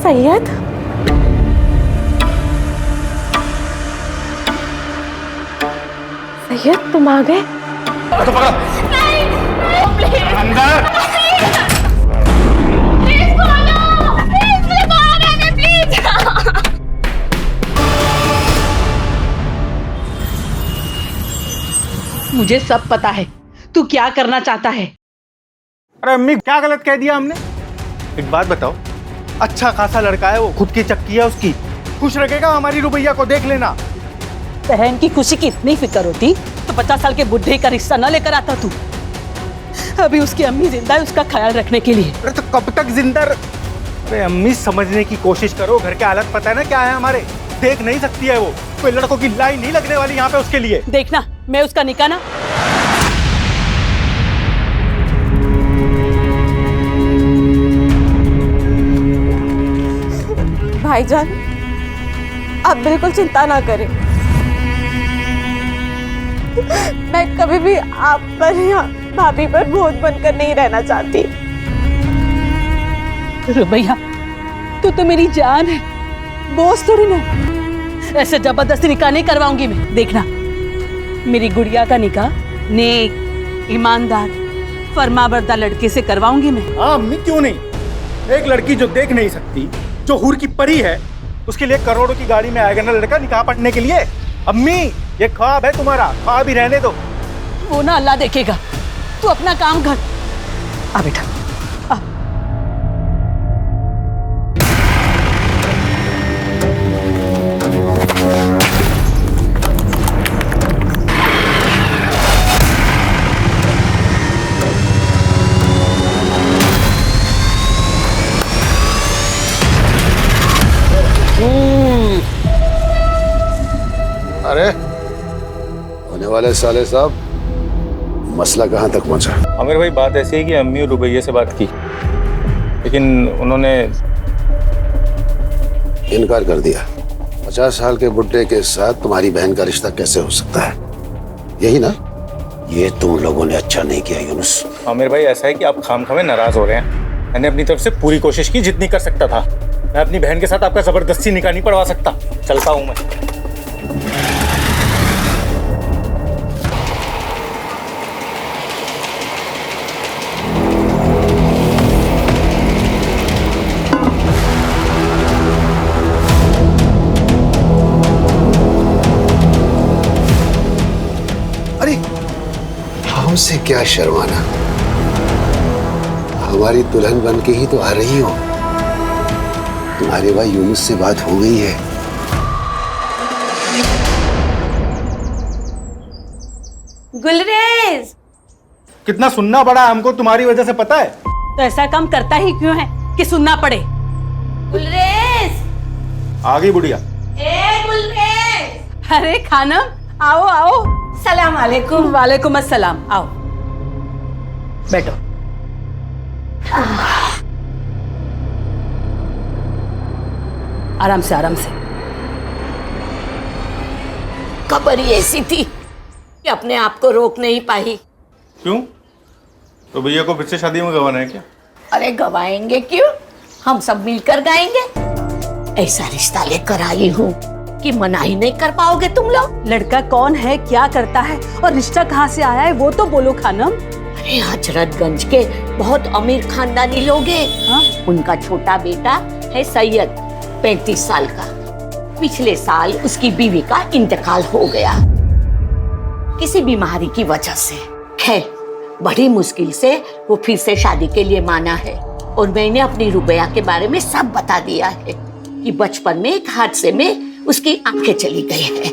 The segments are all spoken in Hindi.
सैयद, सैयद तुम आ गए? तो पकड़ो। नहीं, प्लीज अंदर। प्लीज बोलो, प्लीज मुझे बाहर आने प्लीज। मुझे सब पता है तू क्या करना चाहता है। अरे अम्मी, क्या गलत कह दिया हमने? एक बात बताओ, अच्छा खासा लड़का है वो, खुद की चक्की है उसकी, खुश रखेगा हमारी रुबैया को, देख लेना। बहन की खुशी की इतनी फिक्र होती तो 50 साल के बुढ़े का रिश्ता न लेकर आता तू। अभी उसकी अम्मी जिंदा है उसका ख्याल रखने के लिए। अरे तो कब तक जिंदा अरे अम्मी, समझने की कोशिश करो, घर के हालत पता है ना क्या है हमारे, देख नहीं सकती है वो, कोई लड़कों की लाइन नहीं लगने वाली यहाँ पे उसके लिए। देखना मैं उसका निकाह ना। भाईजान, आप बिल्कुल चिंता ना करें, मैं कभी भी आप पर या भाभी पर बोझ बनकर नहीं रहना चाहती। रुबैया, तू तो मेरी जान है, बोझ थोड़ी ना। ऐसे जबरदस्ती निकाह नहीं करवाऊंगी मैं। देखना मेरी गुड़िया का निकाह नेक, ईमानदार, फरमाबरदार लड़के से करवाऊंगी मैं। हाँ अम्मी, क्यों नहीं? एक लड़की जो देख नहीं सकती, जो हूर की परी है, उसके लिए करोड़ों की गाड़ी में आएगा ना लड़का निकाह पढ़ने के लिए। अम्मी, ये ख्वाब है तुम्हारा, ख्वाब ही रहने दो। वो ना अल्लाह देखेगा, तू अपना काम कर। आ बेटा आ। अरे होने वाले साले साहब, मसला कहाँ तक पहुंचा? आमिर भाई, बात ऐसी है कि अम्मी और रुबैया से बात की, लेकिन उन्होंने इनकार कर दिया। 50 साल के बुड्ढे के साथ तुम्हारी बहन का रिश्ता कैसे हो सकता है? यही ना? ये तुम लोगों ने अच्छा नहीं किया यूनुस। आमिर भाई, ऐसा है कि आप खामखामे नाराज हो रहे हैं। मैंने अपनी तरफ से पूरी कोशिश की जितनी कर सकता था। मैं अपनी बहन के साथ आपका जबरदस्ती निकाह नहीं पढ़वा सकता। चलता हूँ मैं। अरे हमसे क्या शर्माना, हमारी दुल्हन बन के ही तो आ रही हो। तुम्हारे भाई यूनुस से बात हो गई है। गुलरेज, कितना सुनना पड़ा हमको तुम्हारी वजह से, पता है? तो ऐसा काम करता ही क्यों है कि सुनना पड़े? गुलरेज, आ गई बुढ़िया। ए गुलरेज। अरे खानम, आओ आओ। सलाम अलैकुम। वालेकुम अस्सलाम, आओ बैठो। आराम से आराम से। खबर ही ऐसी थी कि अपने आप को रोक नहीं पाई। क्यों? रुबैया को फिर से शादी में गवाना है क्या? अरे गवाएंगे क्यों, हम सब मिलकर गाएंगे। ऐसा रिश्ता लेकर आई हूँ कि मना ही नहीं कर पाओगे तुम लोग। लड़का कौन है, क्या करता है और रिश्ता कहाँ से आया है वो तो बोलो खानम। अरे हजरतगंज के बहुत अमीर खानदानी लोग हैं। हाँ? उनका छोटा बेटा है सैयद, 35 साल का। पिछले साल उसकी बीवी का इंतकाल हो गया किसी बीमारी की वजह से। खैर बड़ी मुश्किल से वो फिर से शादी के लिए माना है, और मैंने अपनी रुबैया के बारे में सब बता दिया है कि बचपन में एक हादसे में उसकी आंखें चली गई है।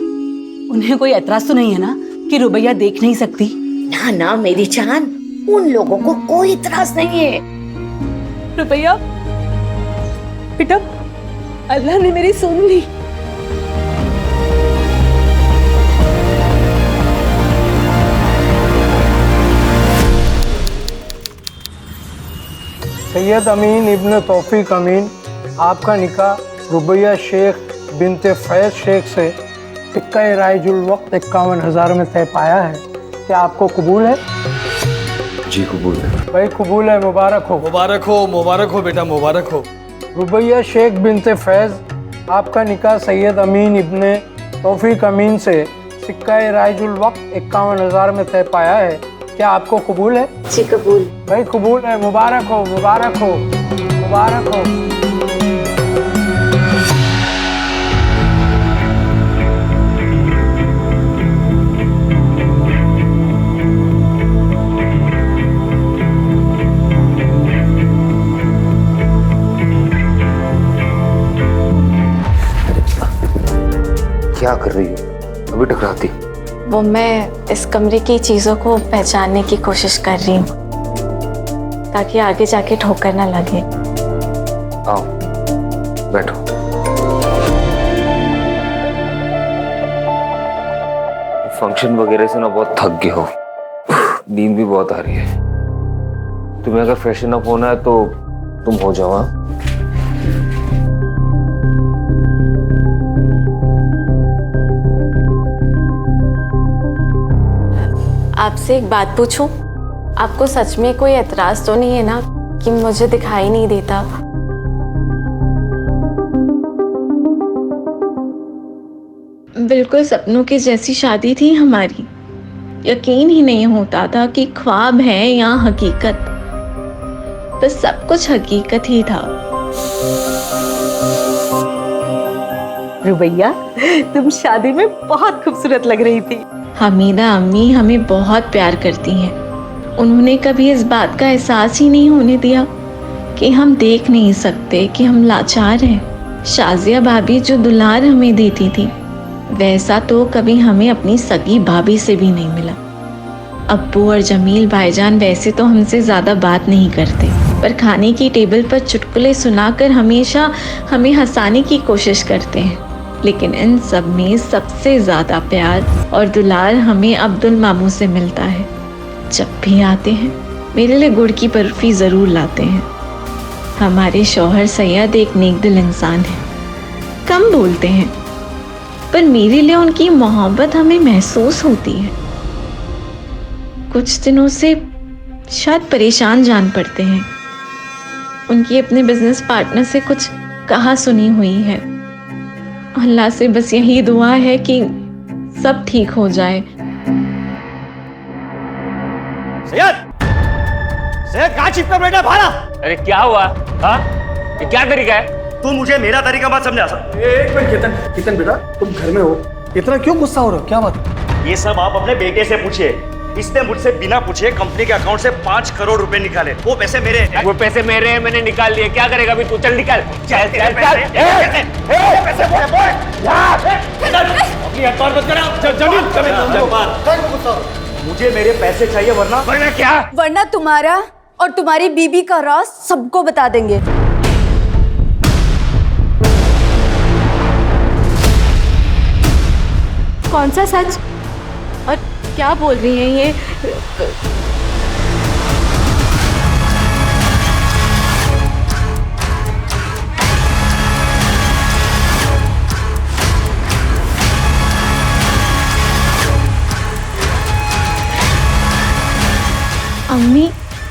उन्हें कोई एतराज तो नहीं है ना कि रुबैया देख नहीं सकती? ना ना मेरी जान, उन लोगों को कोई इतराज नहीं है। रुबैया बेटा, अल्लाह ने मेरी सुन ली। सैयद अमीन इब्न तौफीक अमीन, आपका निकाह रुबैया शेख बिनते फैज शेख से टिक्का राइजुल वक्त 51,000 में तय पाया है। क्या आपको कबूल है? जी कबूल है। भाई कबूल है, मुबारक हो। मुबारक हो, मुबारक हो बेटा, मुबारक हो। रुबैया शेख बिनते फैज़ आपका निकाह सैयद अमीन इब्ने तौफीक अमीन से सिक्का राइजुल वक्त 51,000 में तय पाया है। क्या आपको कबूल है? जी कबूल। भाई कबूल है। मुबारक हो, मुबारक हो, मुबारक हो। क्या कर रही हो? अभी टकराती। वो मैं इस कमरे की चीज़ों को पहचानने की कोशिश कर रही हूँ ताकि आगे जाके ठोकर ना लगे। आओ बैठो। फंक्शन वगैरह से ना बहुत थक गए हो, नींद भी बहुत आ रही है। तुम्हें अगर फ्रेशन अप होना है तो तुम हो जाओ। हाँ? आपसे एक बात पूछूं? आपको सच में कोई एतराज तो नहीं है ना कि मुझे दिखाई नहीं देता? बिल्कुल सपनों की जैसी शादी थी हमारी। यकीन ही नहीं होता था कि ख्वाब है या हकीकत। बस सब कुछ हकीकत ही था। रुबैया, तुम शादी में बहुत खूबसूरत लग रही थी। हमीदा अम्मी हमें बहुत प्यार करती हैं। उन्होंने कभी इस बात का एहसास ही नहीं होने दिया कि हम देख नहीं सकते कि हम लाचार हैं। शाजिया भाभी जो दुलार हमें देती थी वैसा तो कभी हमें अपनी सगी भाभी से भी नहीं मिला। अब्बू और जमील भाईजान वैसे तो हमसे ज़्यादा बात नहीं करते, पर खाने की टेबल पर चुटकुले सुनाकर हमेशा हमें हंसाने की कोशिश करते हैं। लेकिन इन सब में सबसे ज़्यादा प्यार और दुलार हमें अब्दुल मामू से मिलता है। जब भी आते हैं मेरे लिए गुड़ की बर्फी ज़रूर लाते हैं। हमारे शौहर सैयद एक नेकदिल इंसान है, कम बोलते हैं, पर मेरे लिए उनकी मोहब्बत हमें महसूस होती है। कुछ दिनों से शायद परेशान जान पड़ते हैं। उनकी अपने बिजनेस पार्टनर से कुछ कहा सुनी हुई है। अल्लाह से बस यही दुआ है कि सब ठीक हो जाए। सैयद कहाँ चिपका बैठा भाला? अरे क्या हुआ? हाँ? ये क्या तरीका है? तू मुझे मेरा तरीका मत समझा सब। एक मिनट केतन बेटा, तुम घर में हो, इतना क्यों गुस्सा हो रहे हो? क्या बात? ये सब आप अपने बेटे से पूछिए। इसने मुझसे बिना पूछे कंपनी के अकाउंट से 5 करोड़ रुपए निकाले। वो पैसे मेरे हैं। वो पैसे मेरे हैं, मैंने निकाल लिए। क्या करेगा अभी तू? चल निकाल। चल चल चल। अपनी हथौड़ मत करा। मुझे मेरे पैसे चाहिए वरना क्या? वरना तुम्हारा और तुम्हारी बीबी का राज सबको बता देंगे। कौन सा सच और क्या बोल रही हैं ये? अम्मी,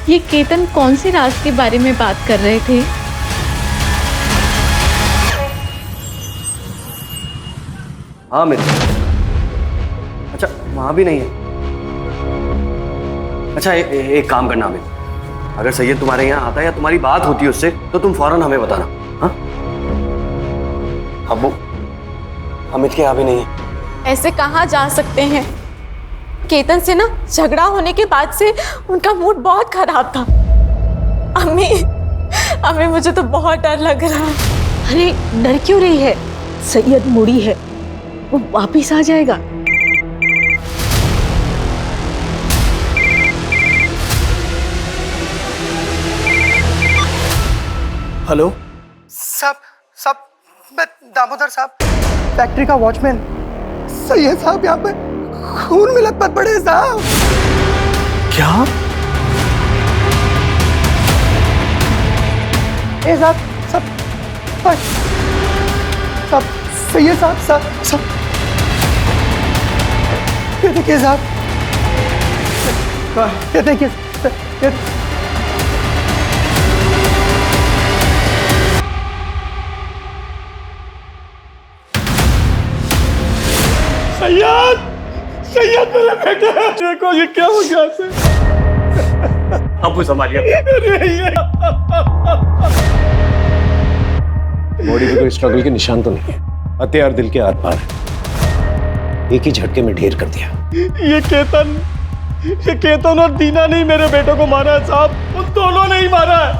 ये केतन कौन से राज के बारे में बात कर रहे थे? हाँ मित्र। अच्छा वहां भी नहीं है। अच्छा एक काम करना अमित, अगर सैयद तुम्हारे यहाँ आता है या तुम्हारी बात होती है उससे तो तुम फौरन हमें बताना। हाँ अब्बू, अमित के यहाँ भी नहीं है। ऐसे कहाँ जा सकते हैं? केतन से ना झगड़ा होने के बाद से उनका मूड बहुत खराब था। अम्मी मुझे तो बहुत डर लग रहा है। अरे डर क्यों रही है? सैयद मुड़ी है, वो वापिस आ जाएगा। हेलो साहब मैं दामोदर साहब, फैक्ट्री का वॉचमैन। सैयद साहब यहाँ पे खून में लथपथ पड़े साहब। क्या? ए साहब सैयद साहब ये देखिए साहब, ये देखिए सैयद, सैयद मेरे बेटे, देखो ये क्या हो गया से? अब संभालिए। बॉडी पे कोई स्ट्रगल के निशान तो नहीं है। हथियार दिल के आर पार है। एक ही झटके में ढेर कर दिया। ये केतन और दीना नहीं मेरे बेटे को मारा है साहब, उन दोनों ने ही मारा है।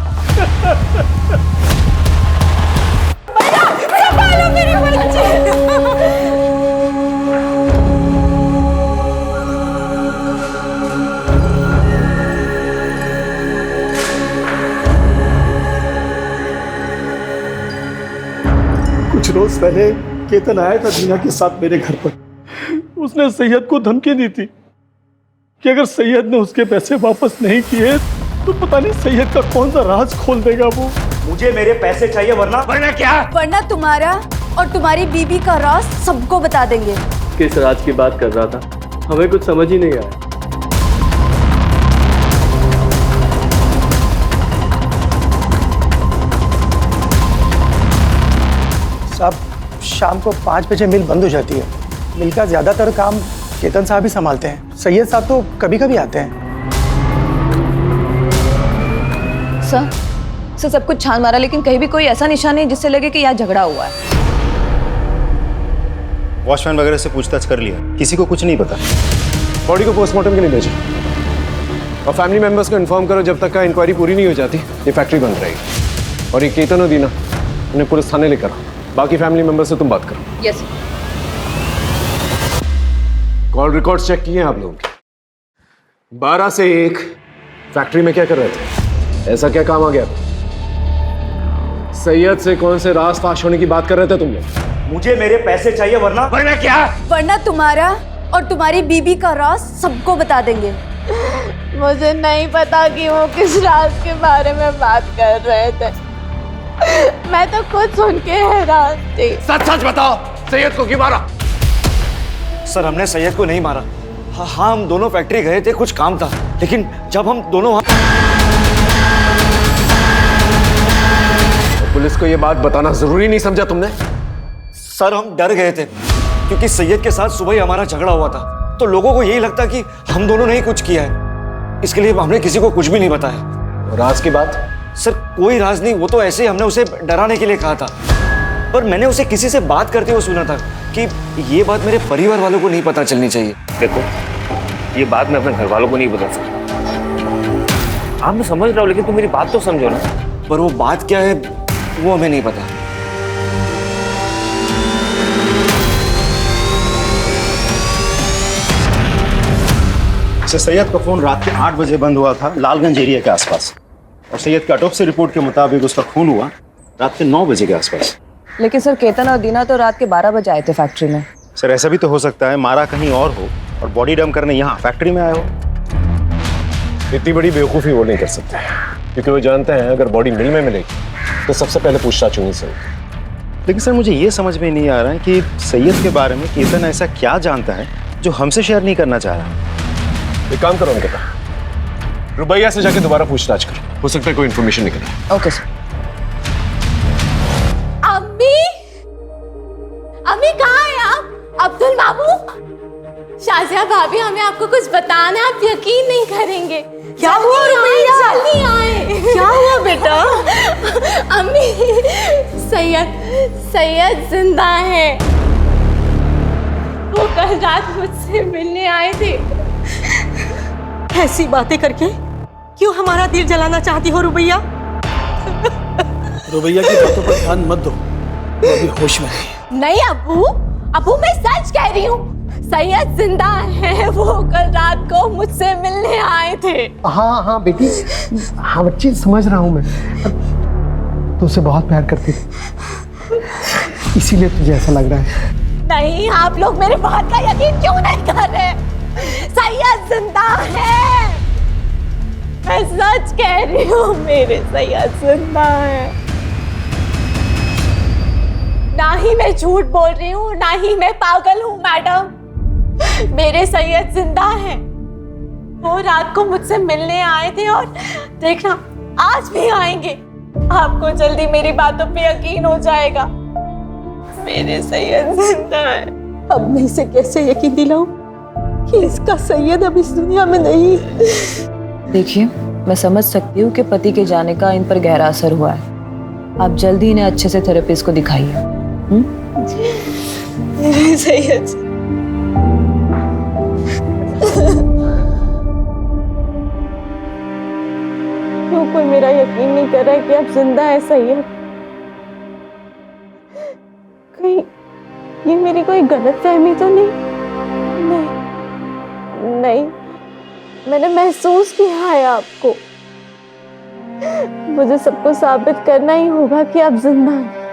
कुछ रोज पहले केतन आया था दीना के साथ मेरे घर पर। उसने सैयद को धमकी दी थी कि अगर सैयद ने उसके पैसे वापस नहीं किए तो पता नहीं सैयद का कौन सा राज खोल देगा वो। मुझे मेरे पैसे चाहिए वरना क्या? वरना तुम्हारा और तुम्हारी बीबी का राज सबको बता देंगे। किस राज की बात कर रहा था? हमें कुछ समझ ही नहीं आया। साहब शाम को 5 बजे मिल बंद हो जाती है। मिल का ज़्यादातर काम केतन साहब ही संभालते हैं। सैयद साहब तो कभी कभी आते हैं। सर सब कुछ छान मारा लेकिन कहीं भी कोई ऐसा निशान नहीं जिससे लगे कि यहाँ झगड़ा हुआ है। वॉचमैन वगैरह से पूछताछ कर लिया, किसी को कुछ नहीं पता। बॉडी को पोस्टमार्टम के लिए भेजो और फैमिली मेंबर्स को इन्फॉर्म करो जब तक का इंक्वायरी पूरी नहीं हो जाती ये फैक्ट्री बंद रहेगी। और ये केतन और दीना उन्हें पुलिस थाने लेकर आओ। बाकी फैमिली मेंबर से तुम बात करो। यस। कॉल रिकॉर्ड्स चेक किए हैं आप लोगों के? 12 से 1 फैक्ट्री में क्या कर रहे थे? ऐसा क्या काम आ गया? सैयद से कौन से राज फाश होने की बात कर रहे थे तुम लोग? मुझे मेरे पैसे चाहिए वरना क्या? वरना तुम्हारा और तुम्हारी बीबी का राज सबको बता देंगे। मुझे नहीं पता कि वो किस राज के बारे में बात कर रहे थे। मैं तो खुद सुन के हैरान थी। सच सच बताओ, सैयद को क्यों मारा? सर हमने सैयद को नहीं मारा। हाँ हम दोनों फैक्ट्री गए थे, कुछ काम था, लेकिन जब हम दोनों पुलिस को ये बात बताना जरूरी नहीं समझा तुमने? सर हम डर गए थे क्योंकि सैयद के साथ सुबह ही हमारा झगड़ा हुआ था, तो लोगों को यही लगता कि हम दोनों ने ही कुछ किया है। इसके लिए हमने किसी को कुछ भी नहीं बताया। राज की बात? सर कोई राज नहीं, वो तो ऐसे ही हमने उसे डराने के लिए कहा था। पर मैंने उसे किसी से बात करते हुए सुना था कि ये बात मेरे परिवार वालों को नहीं पता चलनी चाहिए। देखो ये बात मैं अपने घर वालों को नहीं बता सकता। आप मैं समझ रहा हूँ लेकिन तुम मेरी बात तो समझो ना। पर वो बात क्या है वो हमें नहीं पता। सैयद का फोन रात के 8 बजे बंद हुआ था लालगंज एरिया के आसपास, और सैयद के ऑटोप्सी रिपोर्ट के मुताबिक उसका खून हुआ रात के 9 बजे के आसपास। लेकिन सर केतन और दीना तो रात के 12 बजे आए थे फैक्ट्री में। सर ऐसा भी तो हो सकता है मारा कहीं और हो और बॉडी डंप करने यहाँ फैक्ट्री में आए हो। इतनी बड़ी बेवकूफ़ी वो नहीं कर सकते क्योंकि वो जानते हैं अगर बॉडी मिल में मिलेगी तो सबसे पहले पूछताछ होनी चाहिए। लेकिन सर मुझे ये समझ में नहीं आ रहा है कि सैयद के बारे में केतन ऐसा क्या जानता है जो हमसे शेयर नहीं करना चाह रहा। एक काम करो अंकिता, रुबैया से जाके दोबारा पूछताछ करो, हो सकता है कोई इन्फॉर्मेशन निकले। Okay sir. अम्मी, अम्मी कहाँ है आप? अब्दुल मामू, शाजिया भाभी, हमें आपको कुछ बताना है, आप यकीन नहीं करेंगे। क्या हुआ रुबैया? जल्दी आए। क्या हुआ बेटा? अम्मी, सैयद जिंदा है। वो कल रात मुझसे मिलने आए थे। ऐसी बातें करके क्यों हमारा दिल जलाना चाहती हो रुबैया? रुबैया की बातों पर ध्यान मत दो, वो अभी होश में है। नहीं अबू मैं सच कह रही हूँ, सैयद जिंदा है। वो कल रात को मुझसे मिलने आए थे। हाँ बेटी, हाँ बच्ची समझ रहा हूँ मैं। तुझसे बहुत प्यार करती थी, इसीलिए तुझे ऐसा लग रहा है। नहीं, आप लोग मेरे बात का यकीन क्यों नहीं कर रहे? सैयद जिंदा है, मैं सच कह रही हूँ, मेरे सैयद जिंदा है। ना ही मैं झूठ बोल रही हूँ, ना ही मैं पागल हूँ मैडम, मेरे सैयद जिंदा है। वो रात को मुझसे मिलने आए थे और देखना आज भी आएंगे। आपको जल्दी मेरी बातों पे यकीन हो जाएगा, मेरे सैयद जिंदा है। अब मैं इसे कैसे यकीन दिलाऊं कि इसका सैयद अब इस दुनिया में नहीं। देखिए, मैं समझ सकती हूँ कि पति के जाने का इन पर गहरा असर हुआ है। आप जल्दी इन्हें अच्छे से थेरेपिस्ट को दिखाइए। सैयद क्यों कोई मेरा यकीन नहीं कर रहा है कि आप जिंदा है सैयद? कहीं ये मेरी कोई गलतफहमी तो नहीं? नहीं, मैंने महसूस किया है आपको। मुझे सबको साबित करना ही होगा कि आप जिंदा हैं।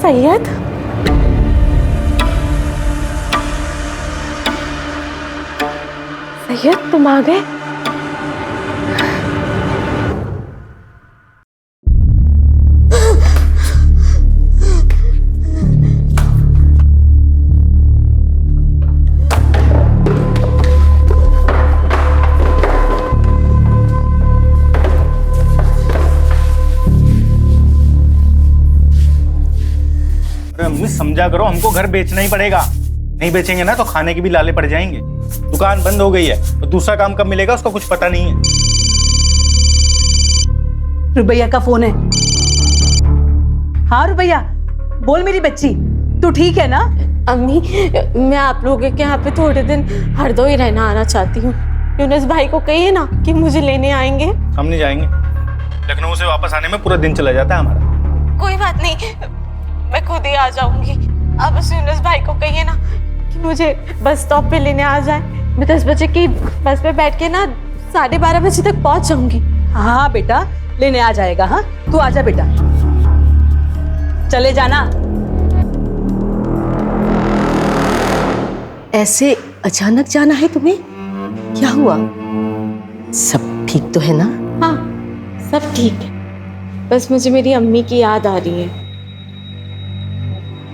सैयद, सैयद तुम आ गए? अम्मी समझा करो, हमको घर बेचना ही पड़ेगा। नहीं बेचेंगे ना तो खाने के भी लाले पड़ जाएंगे। दुकान बंद हो गई है तो दूसरा काम कब मिलेगा उसका कुछ पता नहीं है। रुबैया का फोन है। हाँ रुबैया, बोल मेरी बच्ची, तू ठीक है ना? अम्मी, मैं आप लोगों के यहाँ पे थोड़े दिन हरदोई रहना आना चाहती हूँ। यूनुस भाई को कहिए ना कि मुझे लेने आएंगे। हम नहीं जाएंगे, लखनऊ से वापस आने में पूरा दिन चला जाता है हमारा। कोई बात नहीं, मैं खुद ही आ जाऊंगी। आप उस यूनुस भाई को कहिए ना कि मुझे बस स्टॉप पे लेने आ जाए। मैं 10 बजे की बस पे बैठ के ना 12:30 बजे तक पहुंच जाऊंगी। हाँ बेटा, लेने आ जाएगा। हाँ तू आजा बेटा, चले जाना। ऐसे अचानक जाना है तुम्हें? क्या हुआ? सब ठीक तो है ना? हाँ सब ठीक है, बस मुझे मेरी अम्मी की याद आ रही है।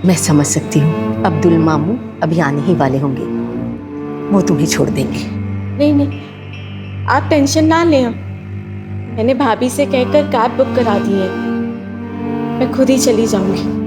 मैं समझ सकती हूँ, अब्दुल मामू अभी आने ही वाले होंगे, वो तुम्हें छोड़ देंगे। नहीं, आप टेंशन ना लें। मैंने भाभी से कहकर कैब बुक करा दी है। मैं खुद ही चली जाऊंगी।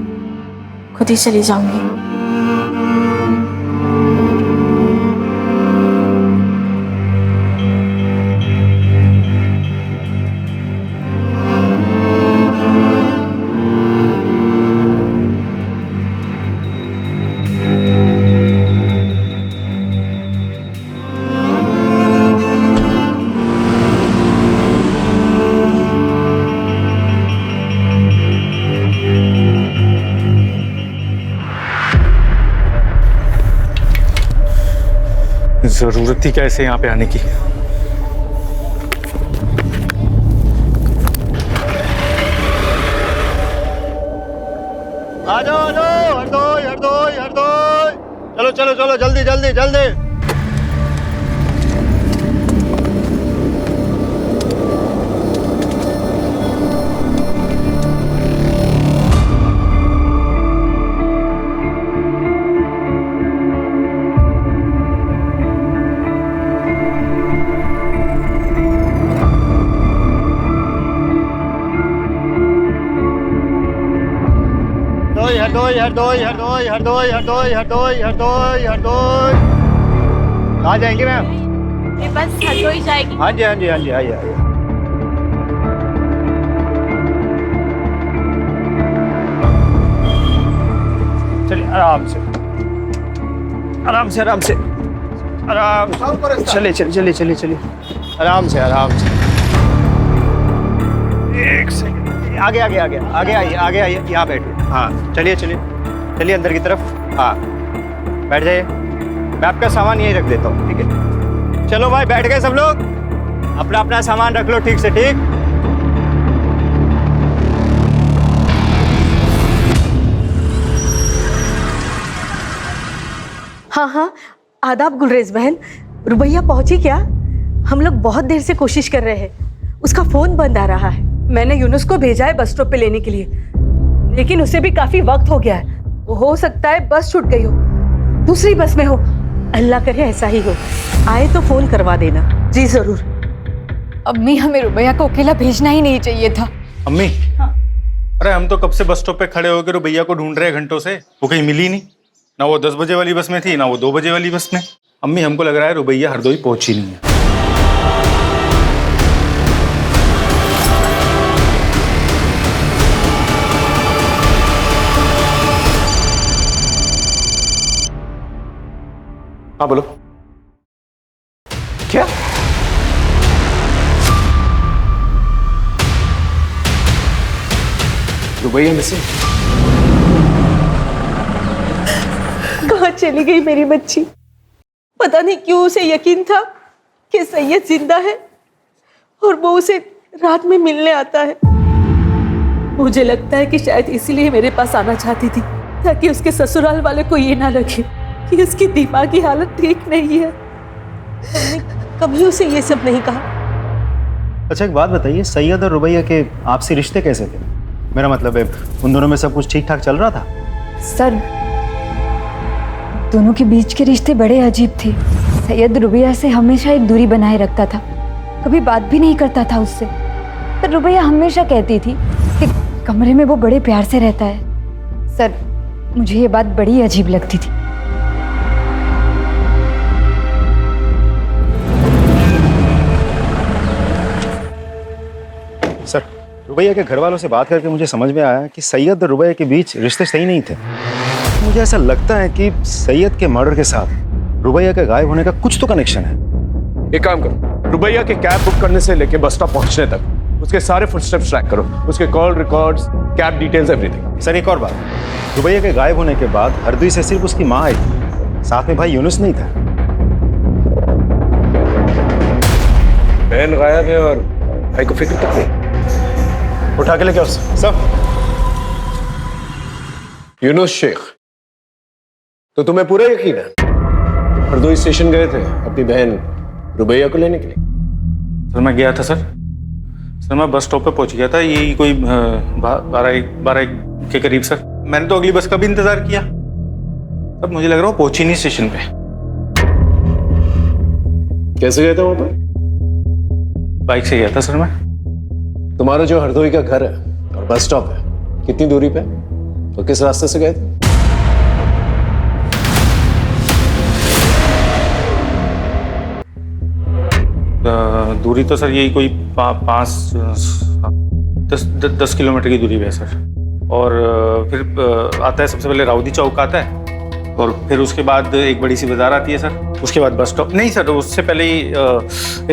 जरूरत थी क्या ऐसे यहाँ पे आने की? आ जाओ हरदोई। चलो जल्दी। हरदोई। कहाँ जाएंगे मैम? ये बस हरदोई जाएगी। हाँ जी आइए। चलिए आराम से। चलिए। आराम से। एक सेकंड, आगे आइए, यहाँ बैठिए। हाँ चलिए अंदर की तरफ। हाँ बैठ जाइए, मैं आपका सामान यहीं रख देता हूँ, ठीक है? चलो भाई, बैठ गए सब लोग? अपना सामान रख लो ठीक से, ठीक? हाँ हाँ, आदाब गुलरेज बहन। रुबैया पहुंची क्या? हम लोग बहुत देर से कोशिश कर रहे हैं, उसका फोन बंद आ रहा है। मैंने यूनुस को भेजा है बस स्टॉप पे लेने के लिए, लेकिन उसे भी काफी वक्त हो गया है। हो सकता है बस छूट गई हो, दूसरी बस में हो। अल्लाह करे ऐसा ही हो। आए तो फोन करवा देना। जी जरूर। अम्मी, हमें रुबैया को अकेला भेजना ही नहीं चाहिए था। अम्मी, अरे हम तो कब से बस स्टॉप पे खड़े होकर रुबैया को ढूंढ रहे हैं घंटों से, वो कहीं मिली नहीं। ना वो 10 बजे वाली बस में थी, ना वो 2 बजे वाली बस में। अम्मी, हमको लग रहा है रुबैया हरदोई पहुंची नहीं है। हाँ बोलो। क्या? रुबैया मिसिंग? कहाँ चली गई मेरी बच्ची? पता नहीं क्यों उसे यकीन था कि सैयद जिंदा है और वो उसे रात में मिलने आता है। मुझे लगता है कि शायद इसीलिए मेरे पास आना चाहती थी, ताकि उसके ससुराल वाले को ये ना लगे कि उसकी दिमागी हालत ठीक नहीं है। हमने कभी उसे ये सब नहीं कहा। अच्छा, एक बात बताइए, सैयद और रुबैया के आपसी रिश्ते कैसे थे? मेरा मतलब है, उन दोनों में सब कुछ ठीक ठाक चल रहा था? सर, दोनों के बीच के रिश्ते बड़े अजीब थे। सैयद रुबैया से हमेशा एक दूरी बनाए रखता था, कभी बात भी नहीं करता था उससे। पर रुबैया हमेशा कहती थी कि कमरे में वो बड़े प्यार से रहता है। सर, मुझे ये बात बड़ी अजीब लगती थी। सर, रुबैया के घर वालों से बात करके मुझे समझ में आया कि सैयद और रुबैया के बीच रिश्ते सही नहीं थे। मुझे ऐसा लगता है कि सैयद के मर्डर के साथ रुबैया के गायब होने का कुछ तो कनेक्शन है। एक काम करो, रुबैया के कैब बुक करने से लेके बस स्टॉप पहुंचने तक उसके सारे फुटस्टेप्स ट्रैक करो, उसके call records, cab details, everything. Sir, एक और बात, रुबैया के गायब होने के बाद हरदोई से सिर्फ उसकी माँ आई थी, साथ में भाई यूनुस नहीं था। बहन गायब है और भाई को फिक्र तक नहीं। उठा के लेके आओ सब। यूनुस शेख, तो तुम्हें पूरा यकीन है हरदोई स्टेशन गए थे अपनी बहन रुबैया को लेने के लिए? सर, मैं गया था सर, मैं बस स्टॉप पे पहुंच गया था, यही कोई 12 के करीब सर। मैंने तो अगली बस का भी इंतजार किया, तब मुझे लग रहा वो पहुंची नहीं स्टेशन पे। कैसे गए थे वहां पर? बाइक से गया था सर मैं। तुम्हारा जो हरदोई का घर है और बस स्टॉप है कितनी दूरी पे, तो किस रास्ते से गए थे? दूरी तो सर यही कोई 10 किलोमीटर की दूरी पे है सर। और फिर आता है, सबसे पहले राउदी चौक आता है और फिर उसके बाद एक बड़ी सी बाजार आती है सर, उसके बाद बस स्टॉप। नहीं सर, उससे पहले ही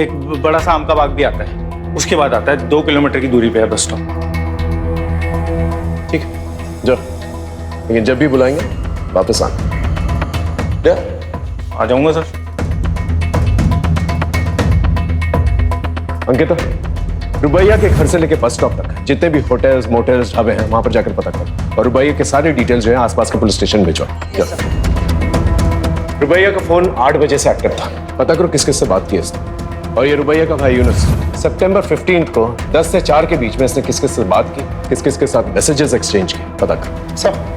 एक बड़ा सा आम का बाग भी आता है, उसके बाद आता है 2 किलोमीटर की दूरी पे है बस स्टॉप। ठीक है, जाओ, लेकिन जब भी बुलाएंगे वापस आना। आ जाऊंगा सर। अंकिता, रुबैया के घर से लेके बस स्टॉप तक जितने भी होटल्स, मोटल्स, ढाबे हैं वहां पर जाकर पता करो और रुबैया के सारे डिटेल्स जो हैं आसपास के पुलिस स्टेशन भिजवाओ। रुबैया का फोन 8 बजे से एक्टिव था, पता करो किस किस से बात की इसने। और ये रुबैया का भाई यूनुस सितंबर 15 को 10 से 4 के बीच में इसने किस किस से बात की, किस किस के साथ मैसेजेस एक्सचेंज किए, पता करो सब।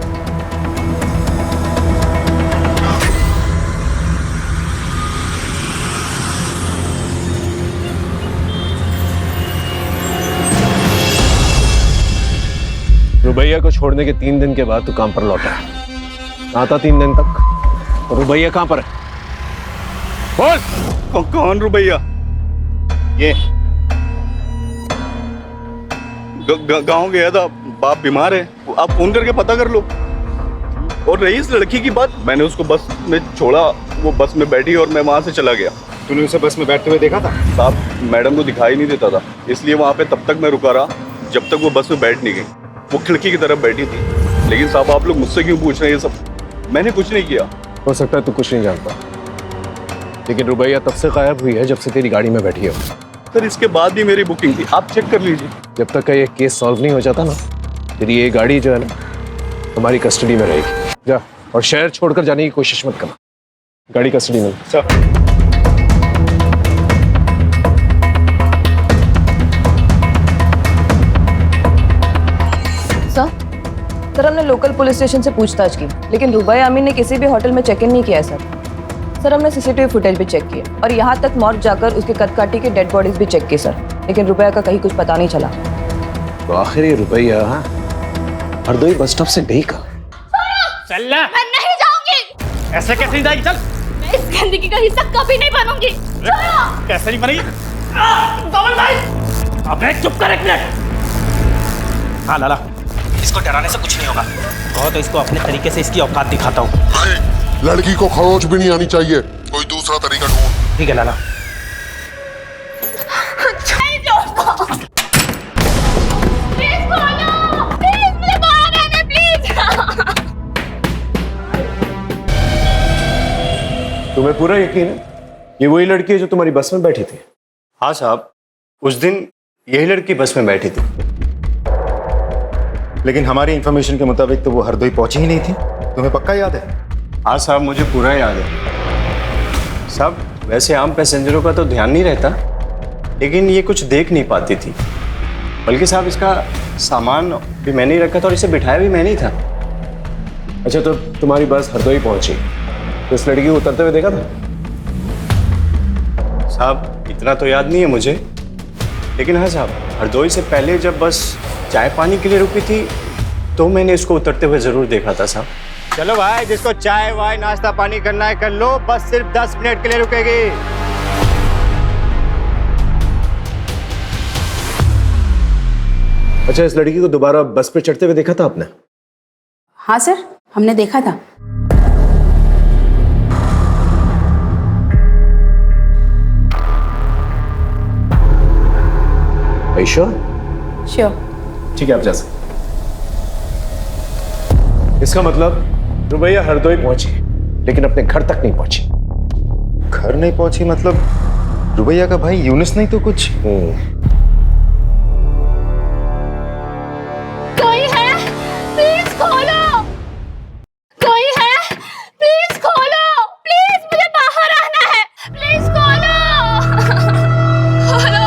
रुबैया को छोड़ने के 3 दिन के बाद तू काम पर लौटा है। आता 3 दिन तक। और रुबैया कहां पर है? बोल। कौन रुबैया? ये गांव गया था, बाप बीमार है, आप फोन करके पता कर लो। और रही इस लड़की की बात, मैंने उसको बस में छोड़ा, वो बस में बैठी और मैं वहां से चला गया। तूने उसे बस में बैठते हुए देखा था? साहब, मैडम को दिखाई नहीं देता था, इसलिए वहां पे तब तक मैं रुका रहा जब तक वो बस में बैठ नहीं गई। वो खिड़की की तरफ बैठी थी। लेकिन साहब, आप लोग मुझसे क्यों पूछ रहे हैं ये सब? मैंने कुछ नहीं किया। हो सकता है तू कुछ नहीं जानता, लेकिन रुबैया तब से गायब हुई है जब से तेरी गाड़ी में बैठी है। सर, इसके बाद भी मेरी बुकिंग थी, आप चेक कर लीजिए। जब तक का ये केस सॉल्व नहीं हो जाता ना, तेरी ये गाड़ी जो है ना हमारी कस्टडी में रहेगी। जा, और शहर छोड़कर जाने की कोशिश मत करना। गाड़ी कस्टडी में। सर सर हमने लोकल पुलिस स्टेशन से पूछताछ की, लेकिन रुबैया अमीन ने किसी भी होटल में चेक इन नहीं किया है सर हमने सीसीटीवी फुटेज भी चेक किया और यहाँ तक मॉर्ग जाकर उसके कदकाठी के डेड बॉडीज भी चेक की सर, लेकिन रुबैया का कहीं कुछ पता नहीं चला। तो आखिर ये रुबैया हरदोई बस स्टॉप से गई कहाँ? चल मैं नहीं जाऊंगी। ऐसे कैसे नहीं जाएगी? चल, मैं इस गंदगी का हिस्सा कभी नहीं बनूंगी। चलो। कैसे नहीं बनेगी? कमल भाई, अबे चुप कर एक मिनट। हाँ लाला, इसको डराने से कुछ नहीं होगा। कहो तो इसको अपने तरीके से इसकी औकात दिखाता हूँ। लड़की को खरोच भी नहीं आनी चाहिए, कोई दूसरा तरीका ढूंढ। ठीक है लाला। तुम्हें पूरा यकीन है ये वही लड़की है जो तुम्हारी बस में बैठी थी? हाँ साहब, उस दिन यही लड़की बस में बैठी थी। लेकिन हमारी इंफॉर्मेशन के मुताबिक तो वो हरदोई पहुंची ही नहीं थी। तुम्हें पक्का याद है? हाँ साहब, मुझे पूरा याद है साहब। वैसे आम पैसेंजरों का तो ध्यान नहीं रहता, लेकिन ये कुछ देख नहीं पाती थी। बल्कि साहब इसका सामान भी मैंने ही रखा था और इसे बिठाया भी मैंने ही था। अच्छा, तो तुम्हारी बस हरदोई पहुंची तो इस लड़की को उतरते हुए देखा था? साहब इतना तो याद नहीं है मुझे, लेकिन हाँ साहब, हरदोई से पहले जब बस चाय पानी के लिए रुकी थी तो मैंने इसको उतरते हुए जरूर देखा था साहब। चलो भाई, जिसको चाय वाय नाश्ता पानी करना है कर लो, बस सिर्फ 10 मिनट के लिए रुकेगी। अच्छा, इस लड़की को दोबारा बस पे चढ़ते हुए देखा था आपने? हाँ सर, हमने देखा था। श्योर? श्योर। ठीक है, आप जा सकते। इसका मतलब रुबैया हरदोई पहुंची लेकिन अपने घर तक नहीं पहुंची। घर नहीं पहुंची मतलब रुबैया का भाई यूनुस नहीं तो कुछ? कोई है? प्लीज खोलो। कोई है? प्लीज खोलो। प्लीज मुझे बाहर आना है। प्लीज खोलो। खोलो।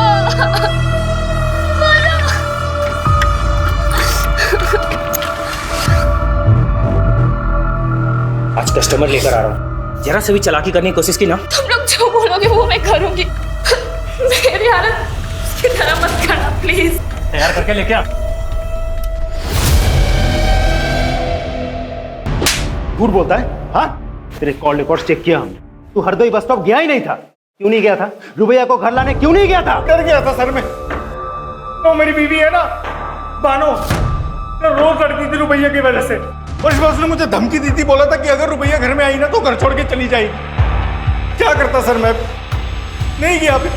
आज कस्टमर लेकर आ रहा हूँ, जरा से भी चालाकी करने की कोशिश की ना, तुम लोग जो बोलोगे वो मैं करूंगी। मेरी हालत की तरह मत करना प्लीज। तैयार करके लेके आ। झूठ बोलता है? हाँ, तेरे कॉल रिकॉर्ड चेक किया हमने। तू हरदोई बस स्टॉप गया ही नहीं था। क्यों नहीं गया था? रुबैया को घर लाने क्यों नहीं गया था? कर गया था सर मैं। तो मेरी बीवी है ना बानो, तो रोज लड़ती थी रुबैया की वजह से, और इस बार उसने मुझे धमकी दी थी, बोला था कि अगर रुबैया घर में आई ना तो घर छोड़ के चली जाएगी। क्या करता सर मैं? नहीं गया फिर।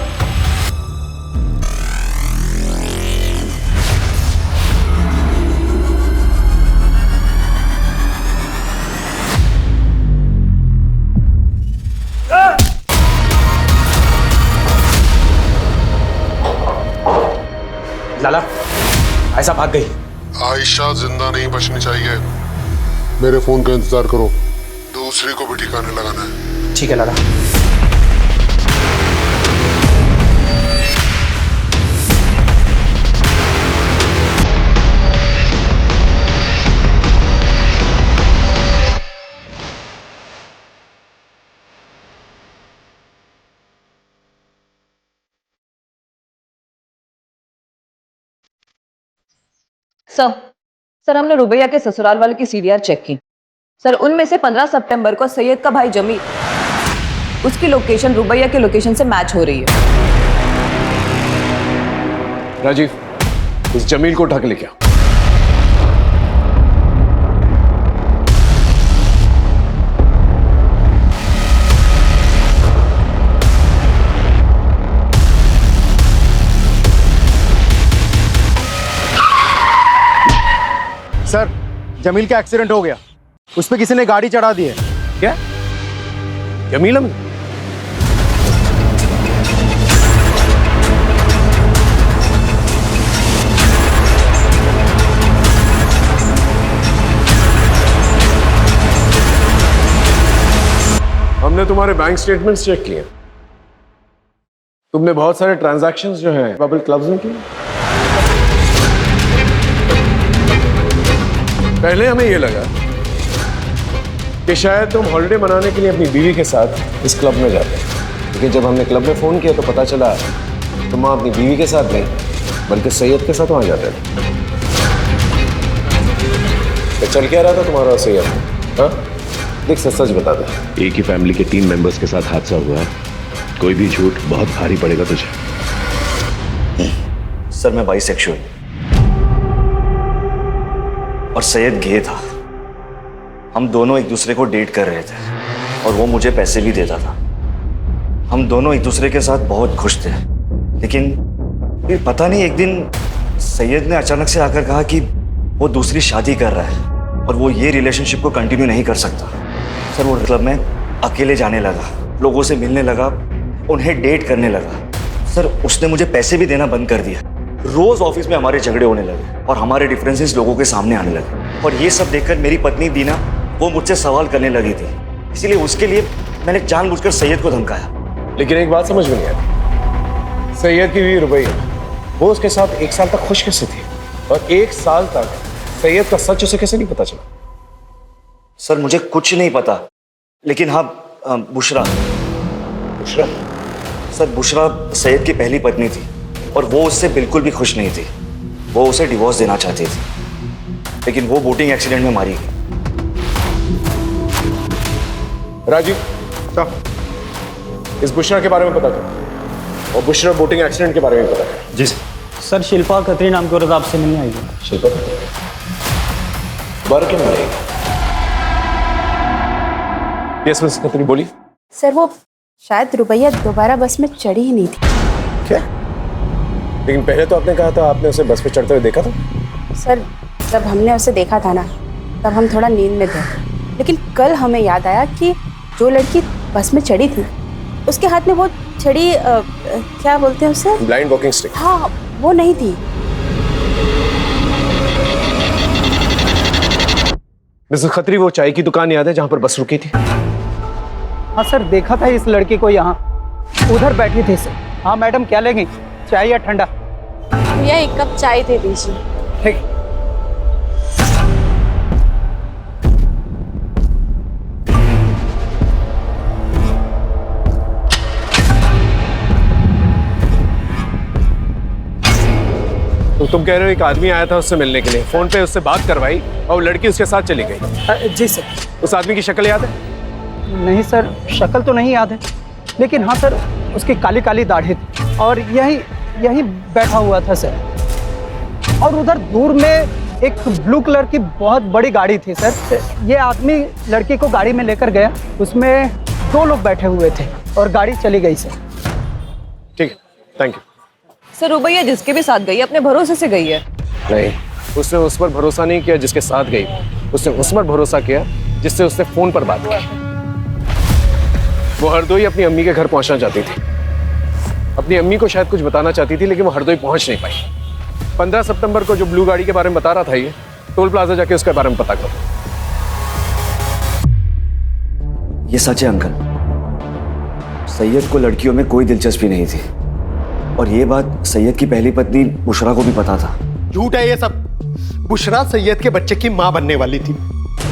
लाला, आयशा भाग गई। आयशा जिंदा नहीं बचनी चाहिए। मेरे फोन का इंतजार करो, दूसरी को भी ठिकाने लगाना है। ठीक है लाला। सर हमने रुबैया के ससुराल वाले की सीडीआर चेक की सर। उनमें से 15 सितंबर को सैयद का भाई जमील, उसकी लोकेशन रुबैया के लोकेशन से मैच हो रही है। राजीव, इस जमील को उठा के लेके आओ। सर, जमील का एक्सीडेंट हो गया। उस पर किसी ने गाड़ी चढ़ा दी है। क्या? जमील हम? हमने तुम्हारे बैंक स्टेटमेंट्स चेक किए। तुमने बहुत सारे ट्रांजैक्शंस जो हैं बबल क्लब्स में किए। पहले हमें ये लगा कि शायद तुम हॉलिडे मनाने के लिए अपनी बीवी के साथ इस क्लब में जाते हैं, लेकिन जब हमने क्लब में फोन किया तो पता चला तुम वहां अपनी बीवी के साथ नहीं बल्कि सैयद के साथ वहां जाते थे। तो चल क्या रहा था तुम्हारा सैयद? हाँ देख सच बता दे। एक ही फैमिली के 3 मेंबर्स के साथ हादसा हुआ है, कोई भी झूठ बहुत भारी पड़ेगा तुझे। सर मैं बाइसेक्सुअल और सैयद गे था। हम दोनों एक दूसरे को डेट कर रहे थे और वो मुझे पैसे भी देता था। हम दोनों एक दूसरे के साथ बहुत खुश थे, लेकिन फिर पता नहीं एक दिन सैयद ने अचानक से आकर कहा कि वो दूसरी शादी कर रहा है और वो ये रिलेशनशिप को कंटिन्यू नहीं कर सकता। सर वो क्लब में अकेले जाने लगा, लोगों से मिलने लगा, उन्हें डेट करने लगा। सर उसने मुझे पैसे भी देना बंद कर दिया। रोज ऑफिस में हमारे झगड़े होने लगे और हमारे डिफरेंसेस लोगों के सामने आने लगे। और ये सब देखकर मेरी पत्नी दीना वो मुझसे सवाल करने लगी थी, इसीलिए उसके लिए मैंने जानबूझकर सैयद को धमकाया। लेकिन एक बात समझ में नहीं आई, सैयद की बीवी रुबैया वो उसके साथ 1 साल तक खुश कैसे थी और 1 साल तक सैयद का सच उसे कैसे नहीं पता चला? सर मुझे कुछ नहीं पता, लेकिन हाँ बुशरा सर बुशरा सैयद की पहली पत्नी थी और वो उससे बिल्कुल भी खुश नहीं थी। वो उसे डिवोर्स देना चाहती थी, लेकिन वो बोटिंग एक्सीडेंट में मारी गई। राजीव इस बुशरा के बारे में पता कर और बुशरा बोटिंग एक्सीडेंट के बारे में पता कर। जी सर। सर शिल्पा खत्री नाम की औरत आपसे मिलने आई है। शिल्पा बार क्यों मरेगी? यस मिस खत्री बोली। सर वो शायद रुबैया दोबारा बस में चढ़ी ही नहीं थी। क्या? लेकिन पहले तो आपने कहा था आपने उसे बस पे चढ़ते हुए देखा था। सर जब हमने उसे देखा था ना तब हम थोड़ा नींद में थे, लेकिन कल हमें याद आया कि जो लड़की बस में चढ़ी थी उसके हाथ में वो छड़ी क्या बोलते हैं उसे? Blind walking stick. हाँ वो नहीं थी। मिसेस खत्री वो चाय की दुकान याद है जहां पर बस रुकी थी? हाँ सर देखा था इस लड़की को यहाँ, उधर बैठी थी सर। हाँ मैडम क्या लेंगी, चाय या ठंडा? भैया 1 कप चाय दे दीजिए। ठीक। तो तुम कह रहे हो एक आदमी आया था उससे मिलने के लिए, फोन पे उससे बात करवाई और वो लड़की उसके साथ चली गई? जी सर। उस आदमी की शक्ल याद है? नहीं सर शक्ल तो नहीं याद है, लेकिन हाँ सर उसकी काली काली दाढ़ी थी और यही बैठा हुआ था सर। और उधर दूर में एक ब्लू कलर की बहुत बड़ी गाड़ी थी सर। ये आदमी लड़की को गाड़ी में लेकर गया, उसमें 2 लोग बैठे हुए थे और गाड़ी चली गई सर। ठीक है थैंक यू। सर रुबैया जिसके भी साथ गई अपने भरोसे से गई है। नहीं उसने उस पर भरोसा नहीं किया जिसके साथ गई, उसने उस पर भरोसा किया जिससे उसने फोन पर बात की। वो हरदोई अपनी अम्मी के घर पहुंचना चाहती थी, अपनी अम्मी को शायद कुछ बताना चाहती थी, लेकिन वो हरदोई पहुंच नहीं पाई। 15 सितंबर को जो ब्लू गाड़ी के बारे में बता रहा था ये टोल प्लाजा जाके उसके बारे में पता करो। ये सच है अंकल, सैयद को लड़कियों में कोई दिलचस्पी नहीं थी और ये बात सैयद की पहली पत्नी बुशरा को भी पता था। झूठ है ये सब। बुशरा सैयद के बच्चे की मां बनने वाली थी।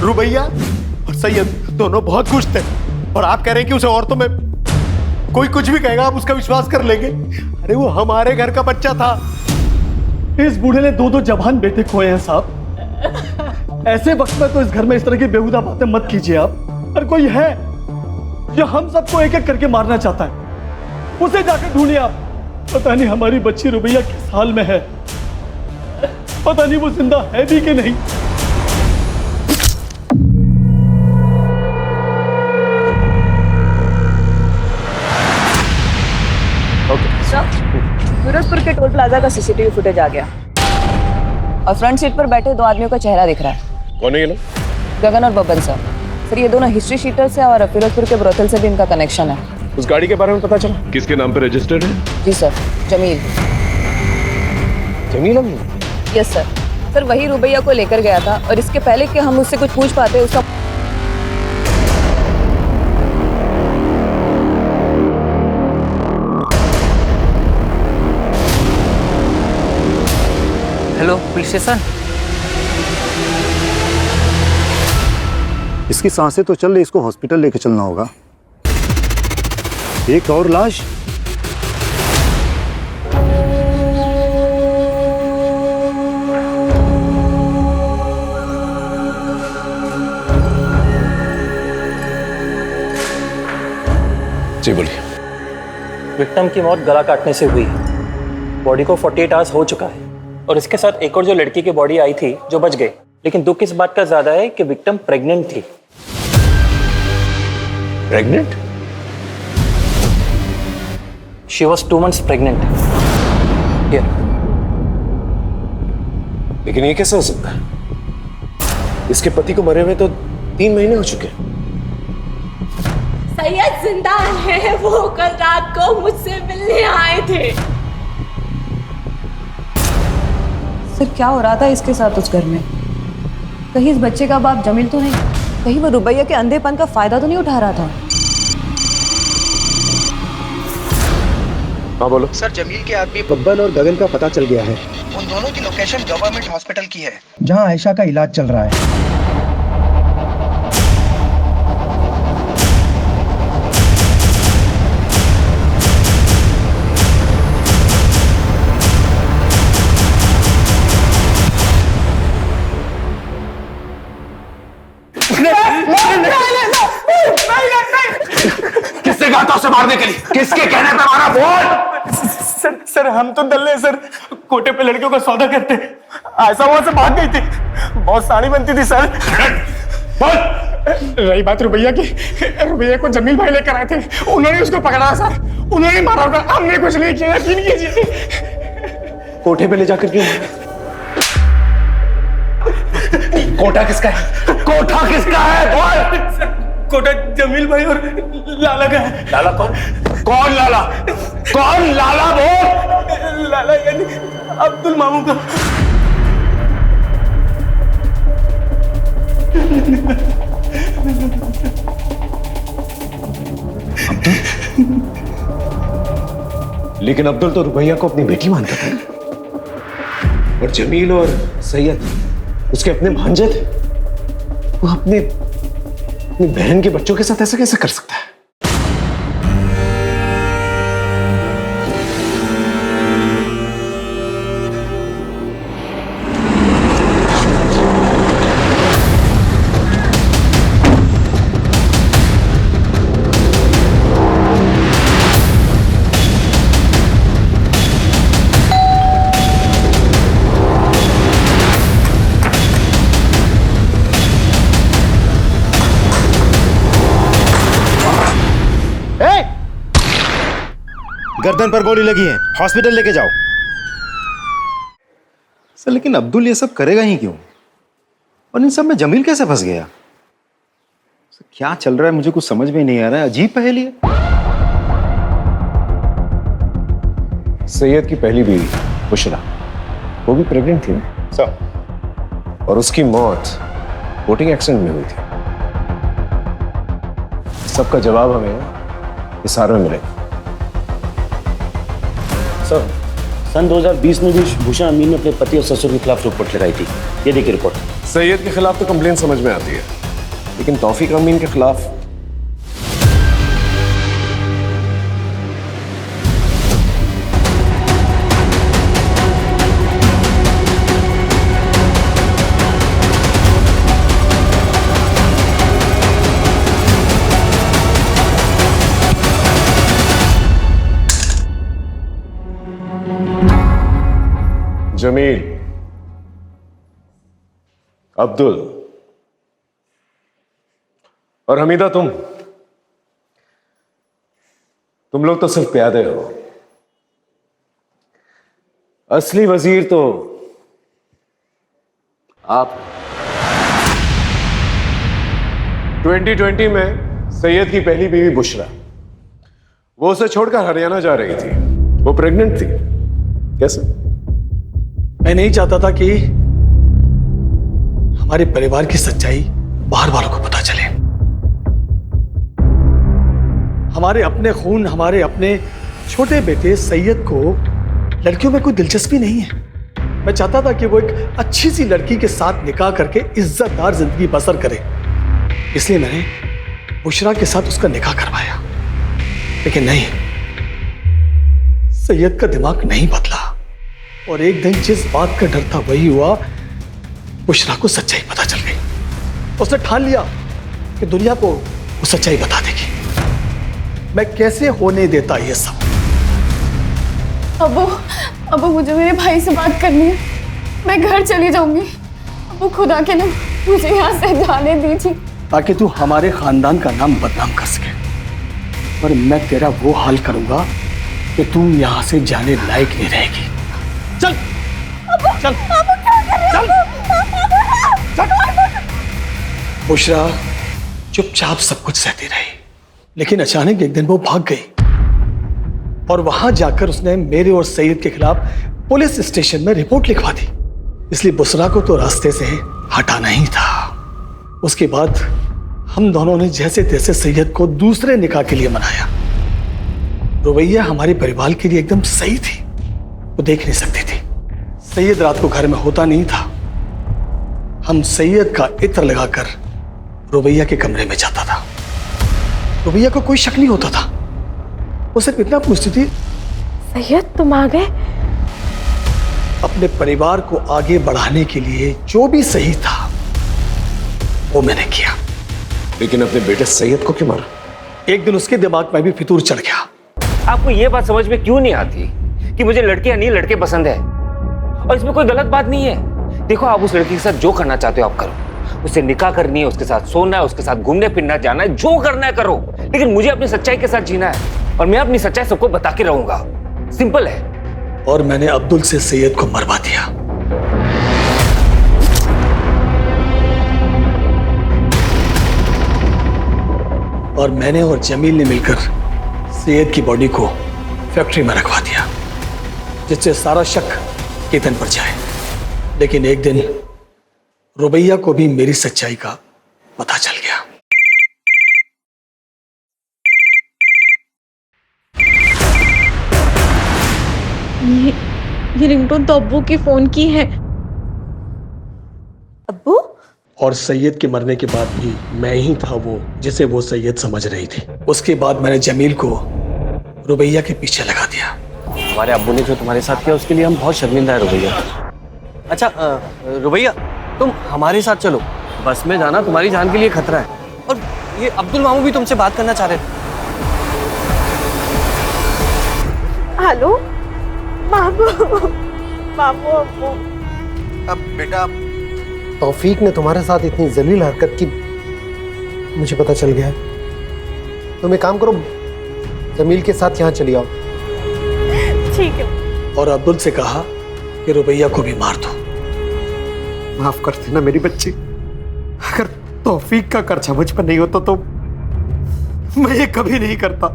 रुबैया और सैयद दोनों बहुत खुश थे और आप कह रहे हैं कि उसे औरतों में कोई कुछ भी कहेगा आप उसका विश्वास कर लेंगे? अरे वो हमारे घर का बच्चा था। इस बूढ़े ने 2 जवान बेटे खोए हैं साहब। ऐसे वक्त में तो इस घर में इस तरह की बेहुदा बातें मत कीजिए आप। और कोई है जो हम सबको एक एक करके मारना चाहता है, उसे जाकर ढूंढिए आप। पता नहीं हमारी बच्ची रुबैया किस हाल में है, पता नहीं वो जिंदा है भी कि नहीं। सूरजपुर के टोल प्लाजा का सीसीटीवी फुटेज आ गया और फ्रंट सीट पर बैठे 2 आदमियों का चेहरा दिख रहा है। कौन है ये लोग? गगन और बबन सर ये दोनों हिस्ट्री शीटर्स हैं और फिरोजपुर के ब्रोथल से भी इनका कनेक्शन है। उस गाड़ी के बारे में पता चला? किसके नाम पे रजिस्टर्ड है? जी सर जमील। जमील अमीन? यस सर वही रुबैया को लेकर गया था और इसके पहले कि हम उससे कुछ पूछ पाते उसका हेलो पुलिस स्टेशन। इसकी सांसें तो चल रही, इसको हॉस्पिटल लेके चलना होगा। एक और लाश। जी बोलिए। विक्टिम की मौत गला काटने से हुई है। बॉडी को 48 आवर्स हो चुका है और इसके साथ एक और जो लड़की की बॉडी आई थी जो बच गई, लेकिन दुख इस बात का ज्यादा है कि विक्टिम प्रेग्नेंट थी। Pregnant? She was 2 months pregnant. लेकिन ये कैसे हो सकता है? इसके पति को मरे हुए तो 3 महीने हो चुके हैं। सैयद जिंदा है, वो कल रात को मुझसे मिलने आए थे। सर क्या हो रहा था इसके साथ उस घर में? कहीं इस बच्चे का बाप जमील तो नहीं? कहीं वो रुबैया के अंधेपन का फायदा तो नहीं उठा रहा था? हाँ बोलो। सर जमील के आदमी बब्बन और गगन का पता चल गया है। उन दोनों की लोकेशन गवर्नमेंट हॉस्पिटल की है, जहां आयशा का इलाज चल रहा है। किसने कहा था उसे मारने के लिए? किसके कहने पे मारा? बोल। सर हम तो दल्ले सर, कोटे पे लड़कियों का सौदा करते। ऐसा वहां से भाग गई थी, बहुत साड़ी बनती थी सर। बोल। रही बात रुबैया की, रुबैया को जमील भाई लेकर आए थे, उन्होंने उसको पकड़ा सर, उन्होंने मारा होगा, हमने कुछ नहीं किया, यकीन कीजिए। कोठे पे ले जाकर क्यों? कोटा किसका है? कोठा किसका है? बोल। कोटा जमील भाई और लाला का है। लाला कौन? कौन लाला? कौन लाला? बोल। लाला यानी अब्दुल मामू का। लेकिन अब्दुल तो रुबैया को अपनी बेटी मानता था, और जमील और सैयद उसके अपने भांजे थे। वो अपनी बहन के बच्चों के साथ ऐसा कैसे कर सकता है? गर्दन पर गोली लगी है, हॉस्पिटल लेके जाओ। सर लेकिन अब्दुल ये सब करेगा ही क्यों? और इन सब में जमील कैसे फंस गया? सर क्या चल रहा है मुझे कुछ समझ में नहीं आ रहा है, अजीब पहेली है। सैयद की पहली बीवी बुशरा, वो भी प्रेग्नेंट थी ना सर, और उसकी मौत बोटिंग एक्सीडेंट में हुई थी। सबका जवाब हमें इस हार में मिलेगा। सर सन 2020 में भी भूषण अमीन ने अपने पति और ससुर के खिलाफ रिपोर्ट लगाई थी। ये देखिए रिपोर्ट। सैयद के खिलाफ तो कंप्लेन समझ में आती है, लेकिन तौफीक अमीन के खिलाफ जमील, अब्दुल और हमीदा, तुम लोग तो सिर्फ प्यादे हो। असली वजीर तो आप। 2020 में सैयद की पहली बीवी बुशरा, वो उसे छोड़कर हरियाणा जा रही थी। वो प्रेग्नेंट थी। कैसे? मैं नहीं चाहता था कि हमारे परिवार की सच्चाई बाहर वालों को पता चले। हमारे अपने खून, हमारे अपने छोटे बेटे सैयद को लड़कियों में कोई दिलचस्पी नहीं है। मैं चाहता था कि वो एक अच्छी सी लड़की के साथ निकाह करके इज्जतदार जिंदगी बसर करे, इसलिए मैंने बुशरा के साथ उसका निकाह करवाया। लेकिन नहीं, सैयद का दिमाग नहीं बदला और एक दिन जिस बात का डर था वही हुआ। बुशरा को सच्चाई पता चल गई। उसने ठान लिया कि दुनिया को वो सच्चाई बता देगी। मैं कैसे होने देता ये सब? अबू मुझे मेरे भाई से बात करनी है, मैं घर चली जाऊंगी। अबू खुदा के लिए मुझे यहाँ से जाने दीजिए, ताकि तू हमारे खानदान का नाम बदनाम कर सके। पर मैं तेरा वो हाल करूंगा कि तुम यहाँ से जाने लायक नहीं रहेगी। चल चल चल। बुशरा चुपचाप सब कुछ सहती रही, लेकिन अचानक एक दिन वो भाग गई और वहां जाकर उसने मेरे और सैयद के खिलाफ पुलिस स्टेशन में रिपोर्ट लिखवा दी। इसलिए बुशरा को तो रास्ते से हटाना ही था। उसके बाद हम दोनों ने जैसे तैसे सैयद को दूसरे निकाह के लिए मनाया। रुबैया हमारे परिवार के लिए एकदम सही थी, वो देख नहीं सकती थी। सैयद रात को घर में होता नहीं था। हम सैयद का इत्र लगाकर रुबैया के कमरे में जाता था। रुबैया को कोई शक नहीं होता था, वो सिर्फ इतना पूछती थी, सैयद तुम आ गए? अपने परिवार को आगे बढ़ाने के लिए जो भी सही था वो मैंने किया। लेकिन अपने बेटे सैयद को क्यों मारा? एक दिन उसके दिमाग में भी फितूर चढ़ गया। आपको ये बात समझ में क्यों नहीं आती कि मुझे लड़कियां नहीं लड़के पसंद है, और इसमें कोई गलत बात नहीं है। देखो, आप उस लड़की के साथ जो करना चाहते हो आप करो, उससे निकाह करनी है, उसके साथ सोना है, उसके साथ घूमने फिरना जाना है, जो करना है करो, लेकिन मुझे अपनी सच्चाई के साथ जीना है और मैं अपनी सच्चाई सबको बता के रहूंगा। सिंपल है। और मैंने अब्दुल से सैयद को मरवा दिया। और मैंने और जमील ने मिलकर सैयद की बॉडी को फैक्ट्री में रखवा दिया, जिससे सारा शक केतन पर जाए। लेकिन एक दिन रुबैया को भी मेरी सच्चाई का पता चल गया। ये रिंगटोन तो अब्बू की फोन की है। अब्बू? और सैयद के मरने के बाद भी मैं ही था वो जिसे वो सैयद समझ रही थी। उसके बाद मैंने जमील को रुबैया के पीछे लगा दिया। हमारे अब्बू ने जो तुम्हारे साथ किया उसके लिए हम बहुत शर्मिंदा है रुबैया। अच्छा रुबैया, तुम हमारे साथ चलो, बस में जाना तुम्हारी जान के लिए खतरा है। और ये अब्दुल मामू भी तुमसे बात करना चाह रहे थे। हेलो मामू, मामू अब्बू। अब बेटा, तौफीक ने तुम्हारे साथ इतनी जलील हरकत की मुझे पता चल गया है। तुम एक काम करो, जमील के साथ यहाँ चली आओ। ठीक है। और अब्दुल से कहा कि रुबैया को भी मार दो। माफ कर देना मेरी बच्ची, अगर तौफीक का कर्जा मुझ पर नहीं होता तो मैं ये कभी नहीं करता।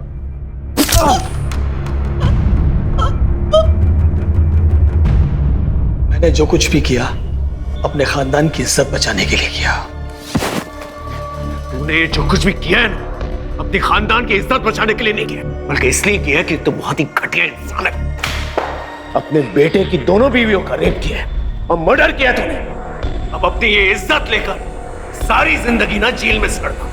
मैंने जो कुछ भी किया अपने खानदान की इज्जत बचाने के लिए किया। तूने जो कुछ भी किया है ना, अपने खानदान की इज्जत बचाने के लिए नहीं किया, बल्कि इसलिए किया कि तू बहुत ही घटिया इंसान है। अपने बेटे की दोनों बीवियों का रेप किया है और मर्डर किया तूने। अब अपनी ये इज्जत लेकर सारी जिंदगी ना जेल में सड़ना।